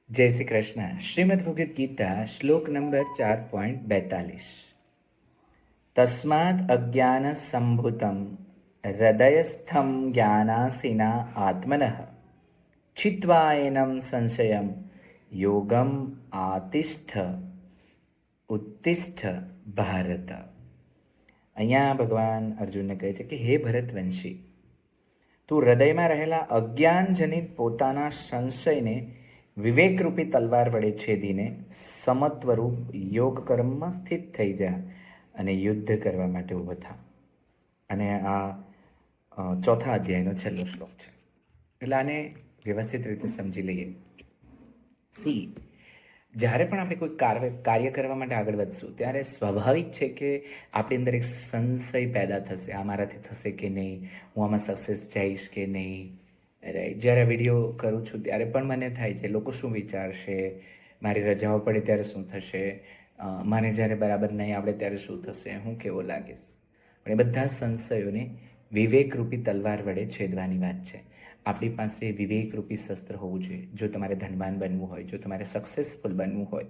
જય શ્રી કૃષ્ણ. શ્રીમદ ભગવદ્ ગીતા શ્લોક નંબર 4.42. તસ્માદ અજ્ઞાન સંભૂતમ હૃદયસ્થમ જ્ઞાનાસીના આત્મનઃ છિત્વાયનમ સંશયમ યોગમ આતિષ્ઠ ઉત્તિષ્ઠ ભારત. અહીંયા ભગવાન અર્જુનને કહે છે કે હે ભરતવંશી, તું હૃદયમાં રહેલા અજ્ઞાનજનિત પોતાના સંશયને વિવેકરૂપી તલવાર વડે છેદીને સમત્વરૂપ યોગ કર્મમાં સ્થિત થઈ જા અને યુદ્ધ કરવા માટે ઊભો થા. અને આ ચોથા અધ્યાયનો છેલ્લો શ્લોક છે. એટલે આને વ્યવસ્થિત રીતે સમજી લઈએ. જ્યારે પણ આપણે કોઈ કાર્ય કરવા માટે આગળ વધશું ત્યારે સ્વાભાવિક છે કે આપણી અંદર એક સંશય પેદા થશે, આ મારાથી થશે કે નહીં, હું આમાં સક્સેસ જઈશ કે નહીં. રાઈટ. જ્યારે વિડીયો કરું છું ત્યારે પણ મને થાય છે લોકો શું વિચારશે, મારી રજાઓ પડે ત્યારે શું થશે, મને જ્યારે બરાબર નહીં આવડે ત્યારે શું થશે, હું કેવો લાગીશ. પણ એ બધા સંશયોને વિવેકરૂપી તલવાર વડે છેદવાની વાત છે. આપણી પાસે વિવેકરૂપી શસ્ત્ર હોવું જોઈએ. જો તમારે ધનવાન બનવું હોય, જો તમારે સક્સેસફુલ બનવું હોય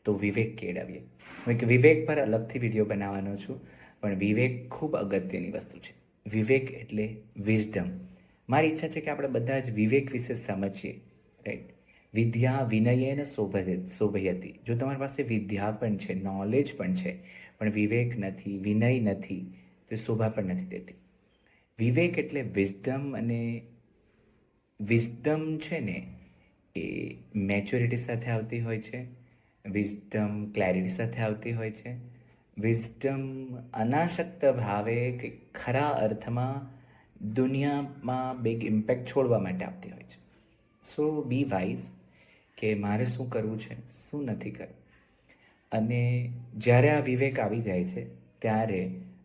તો વિવેક કેળવીએ. હું એક વિવેક પર અલગથી વિડીયો બનાવવાનો છું, પણ વિવેક ખૂબ અગત્યની વસ્તુ છે. વિવેક એટલે વિઝડમ. મારી ઈચ્છા છે કે આપણે બધા જ વિવેક વિશે સમજીએ. રાઈટ. વિદ્યા વિનયેન શોભયતી. જો તમારી પાસે વિદ્યા પણ છે, નોલેજ પણ છે, પણ વિવેક નથી, વિનય નથી, તો શોભા પણ નથી દેતી. વિવેક એટલે વિઝડમ. અને વિઝડમ છે ને એ મેચ્યોરિટી સાથે આવતી હોય છે. વિઝડમ ક્લેરિટી સાથે આવતી હોય છે. વિઝડમ અનાસક્ત ભાવે કે ખરા અર્થમાં દુનિયામાં બિગ ઇમ્પેક્ટ છોડવા માટે આવતી હોય છે. સો બી વાઇઝ કે મારે શું કરવું છે, શું નથી કરવું. અને જ્યારે આ વિવેક આવી જાય છે ત્યારે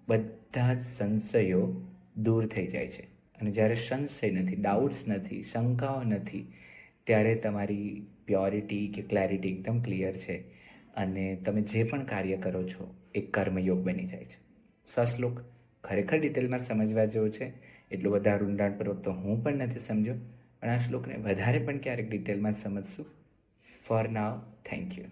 બધા જ સંશયો દૂર થઈ જાય છે. અને જ્યારે સંશય નથી, ડાઉટ્સ નથી, શંકાઓ નથી, ત્યારે તમારી પ્યોરિટી કે ક્લેરિટી એકદમ ક્લિયર છે અને તમે જે પણ કાર્ય કરો છો એ કર્મયોગ બની જાય છે. સો આ શ્લોક ખરેખર ડિટેલમાં સમજવા જેવો છે. એટલું વધારે ઊંડાણપૂર્વક તો હું પણ નથી સમજ્યો, પણ આ શ્લોકને વધારે પણ ક્યારેક ડિટેલમાં સમજશું. For now, thank you.